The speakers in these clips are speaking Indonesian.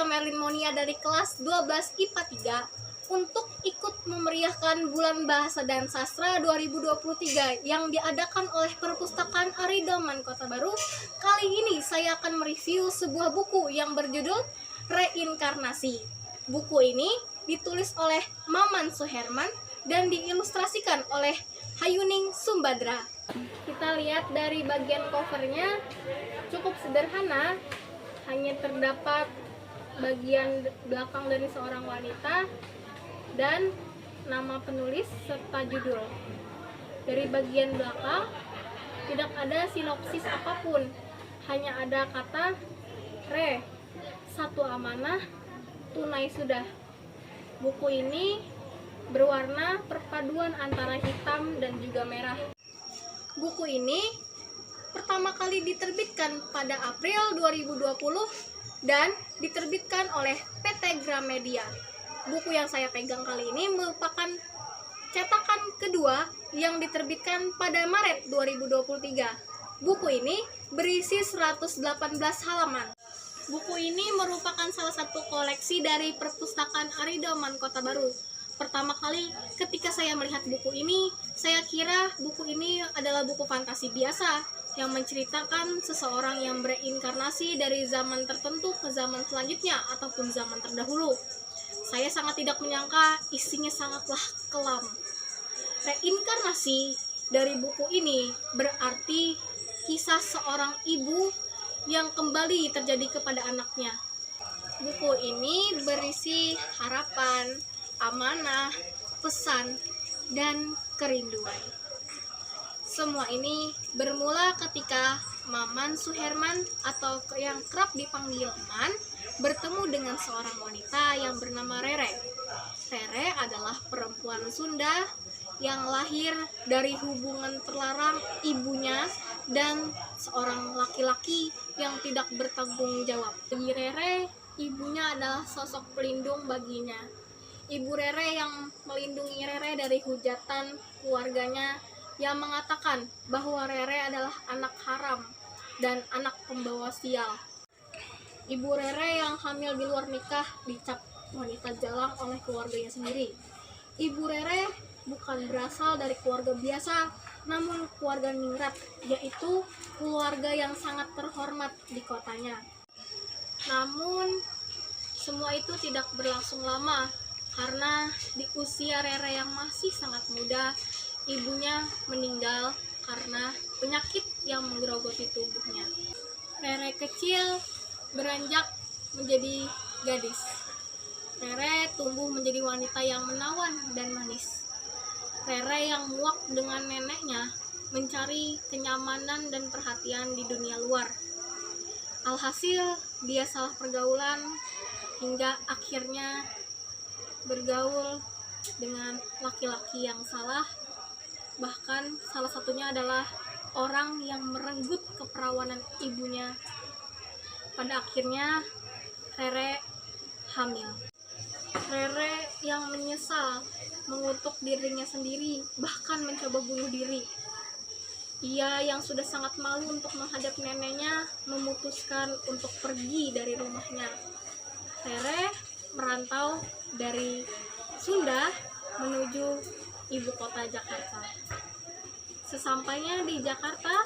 Rachel Merlin Monia dari kelas 12 IPA 3 untuk ikut memeriahkan Bulan Bahasa dan Sastra 2023 yang diadakan oleh Perpustakaan Ari Dalman Kota Baru. Kali ini saya akan mereview sebuah buku yang berjudul Reinkarnasi. Buku ini ditulis oleh Maman Suherman dan diilustrasikan oleh Hayuning Sumbadra. Kita lihat dari bagian covernya cukup sederhana, hanya terdapat bagian belakang dari seorang wanita dan nama penulis serta judul. Dari bagian belakang tidak ada sinopsis apapun, hanya ada kata Re, satu amanah, tunai sudah. Buku ini berwarna perpaduan antara hitam dan juga merah. Buku ini pertama kali diterbitkan pada April 2020 dan diterbitkan oleh PT Gramedia. Buku yang saya pegang kali ini merupakan cetakan kedua yang diterbitkan pada Maret 2023. Buku ini berisi 118 halaman. Buku ini merupakan salah satu koleksi dari Perpustakaan Ari Dalman Kota Baru. Pertama kali ketika saya melihat buku ini, saya kira buku ini adalah buku fantasi biasa yang menceritakan seseorang yang bereinkarnasi dari zaman tertentu ke zaman selanjutnya ataupun zaman terdahulu. Saya sangat tidak menyangka isinya sangatlah kelam. Reinkarnasi dari buku ini berarti kisah seorang ibu yang kembali terjadi kepada anaknya. Buku ini berisi harapan, amanah, pesan, dan kerinduan. Semua ini bermula ketika Maman Suherman atau yang kerap dipanggil Man bertemu dengan seorang wanita yang bernama Rere. Rere adalah perempuan Sunda yang lahir dari hubungan terlarang ibunya dan seorang laki-laki yang tidak bertanggung jawab. Bagi Rere, ibunya adalah sosok pelindung baginya. Ibu Rere yang melindungi Rere dari hujatan keluarganya yang mengatakan bahwa Rere adalah anak haram dan anak pembawa sial. Ibu Rere yang hamil di luar nikah dicap wanita jalang oleh keluarganya sendiri. Ibu Rere bukan berasal dari keluarga biasa, namun keluarga ningrat, yaitu keluarga yang sangat terhormat di kotanya. Namun semua itu tidak berlangsung lama, karena di usia Rere yang masih sangat muda, ibunya meninggal karena penyakit yang menggerogoti tubuhnya. Rere kecil beranjak menjadi gadis. Rere tumbuh menjadi wanita yang menawan dan manis. Rere yang muak dengan neneknya mencari kenyamanan dan perhatian di dunia luar. Alhasil dia salah pergaulan hingga akhirnya bergaul dengan laki-laki yang salah. Bahkan salah satunya adalah orang yang merenggut keperawanan ibunya. Pada akhirnya Rere hamil. Rere yang menyesal mengutuk dirinya sendiri, bahkan mencoba bunuh diri. Ia yang sudah sangat malu untuk menghadap neneknya memutuskan untuk pergi dari rumahnya. Rere merantau dari Sunda menuju ibu kota Jakarta. Sesampainya di Jakarta,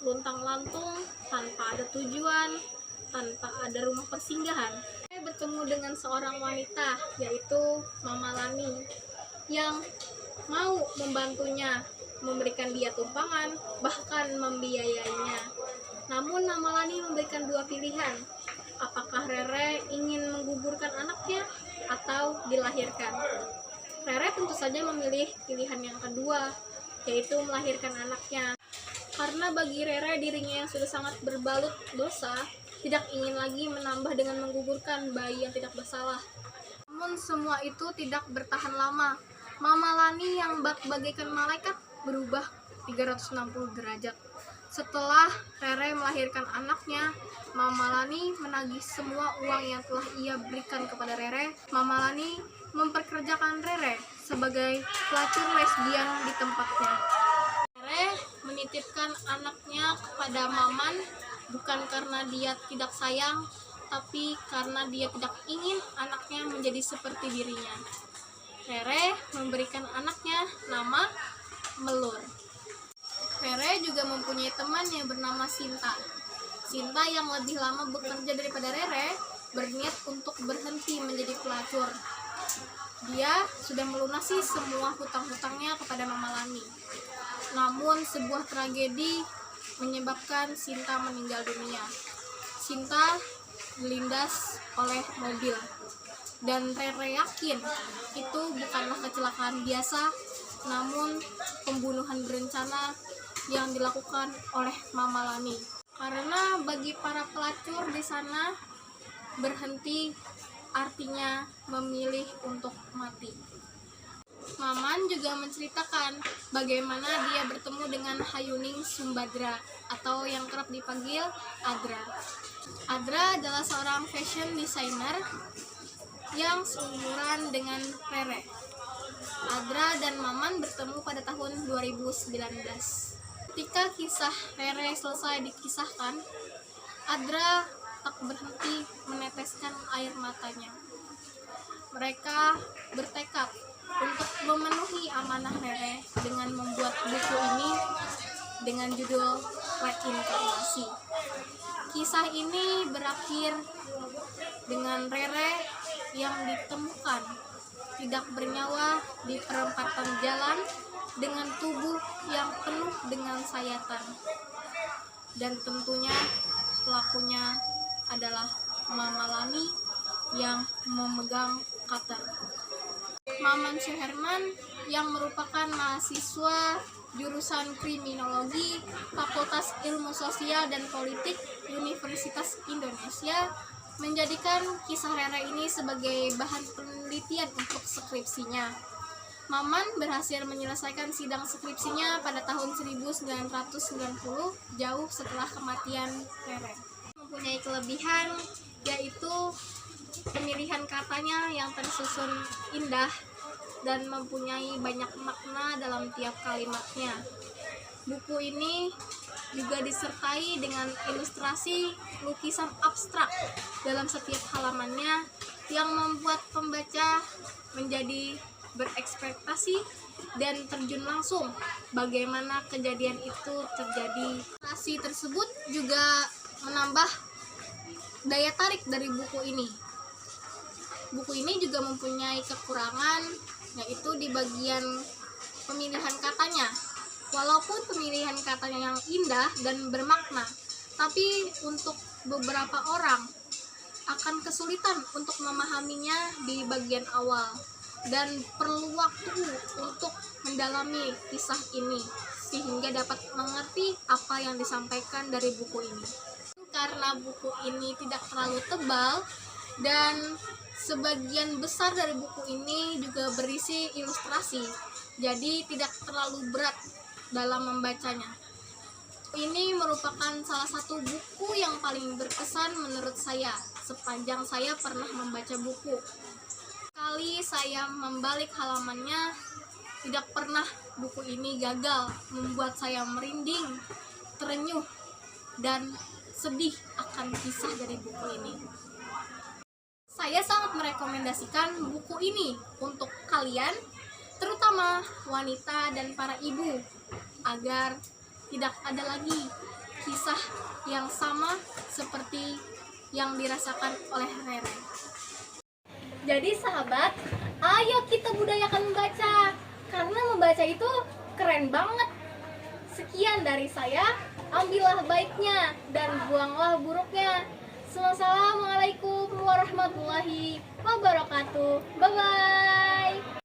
luntang-lantung tanpa ada tujuan, tanpa ada rumah persinggahan, saya bertemu dengan seorang wanita, yaitu Mama Lani, yang mau membantunya, memberikan dia tumpangan, bahkan membiayainya. Namun Mama Lani memberikan dua pilihan, apakah Rere ingin menggugurkan anaknya atau dilahirkan. Rere tentu saja memilih pilihan yang kedua, yaitu melahirkan anaknya. Karena bagi Rere dirinya yang sudah sangat berbalut dosa, tidak ingin lagi menambah dengan menggugurkan bayi yang tidak bersalah. Namun semua itu tidak bertahan lama. Mama Lani yang bagaikan malaikat berubah 360 derajat. Setelah Rere melahirkan anaknya, Mama Lani menagih semua uang yang telah ia berikan kepada Rere. Mama Lani memperkerjakan Rere sebagai pelacur lesbian di tempatnya. Rere menitipkan anaknya kepada Maman bukan karena dia tidak sayang, tapi karena dia tidak ingin anaknya menjadi seperti dirinya. Rere memberikan anaknya nama Melur. Rere juga mempunyai teman yang bernama Sinta. Sinta yang lebih lama bekerja daripada Rere berniat untuk berhenti menjadi pelacur. Dia sudah melunasi semua hutang-hutangnya kepada Mama Lani. Namun sebuah tragedi menyebabkan Sinta meninggal dunia. Sinta dilindas oleh mobil, dan Rere yakin itu bukanlah kecelakaan biasa, namun pembunuhan berencana yang dilakukan oleh Mama Lani. Karena bagi para pelacur di sana, berhenti artinya memilih untuk mati. Maman juga menceritakan bagaimana dia bertemu dengan Hayuning Sumbadra atau yang kerap dipanggil Adra. Adra adalah seorang fashion designer yang seumuran dengan Rere. Adra dan Maman bertemu pada tahun 2019. Ketika kisah Rere selesai dikisahkan, Adra tak berhenti meneteskan air matanya. Mereka bertekad untuk memenuhi amanah Rere dengan membuat buku ini dengan judul Reinkarnasi. Kisah ini berakhir dengan Rere yang ditemukan tidak bernyawa di perempatan jalan dengan tubuh yang penuh dengan sayatan. Dan tentunya pelakunya adalah Mama Lani yang memegang cutter. Maman Syuherman yang merupakan mahasiswa jurusan Kriminologi Fakultas Ilmu Sosial dan Politik Universitas Indonesia menjadikan kisah Rere ini sebagai bahan penelitian untuk skripsinya. Maman berhasil menyelesaikan sidang skripsinya pada tahun 1990, jauh setelah kematian Rere. Mempunyai kelebihan yaitu pemilihan katanya yang tersusun indah dan mempunyai banyak makna dalam tiap kalimatnya. Buku ini juga disertai dengan ilustrasi lukisan abstrak dalam setiap halamannya yang membuat pembaca menjadi berekspektasi dan terjun langsung bagaimana kejadian itu terjadi. Ilustrasi tersebut juga menambah daya tarik dari buku ini. Buku ini juga mempunyai kekurangan, yaitu di bagian pemilihan katanya. Walaupun pemilihan katanya yang indah dan bermakna, tapi untuk beberapa orang akan kesulitan untuk memahaminya di bagian awal dan perlu waktu untuk mendalami kisah ini sehingga dapat mengerti apa yang disampaikan dari buku ini. Karena buku ini tidak terlalu tebal dan sebagian besar dari buku ini juga berisi ilustrasi, jadi tidak terlalu berat dalam membacanya. Ini merupakan salah satu buku yang paling berkesan menurut saya sepanjang saya pernah membaca buku. Kali saya membalik halamannya, tidak pernah buku ini gagal membuat saya merinding, terenyuh, dan sedih akan kisah dari buku ini. Saya sangat merekomendasikan buku ini untuk kalian, terutama wanita dan para ibu, agar tidak ada lagi kisah yang sama seperti yang dirasakan oleh Rere. Jadi sahabat, ayo kita budayakan membaca, karena membaca itu keren banget. Sekian dari saya, ambillah baiknya dan buanglah buruknya. Assalamualaikum warahmatullahi wabarakatuh. Bye-bye.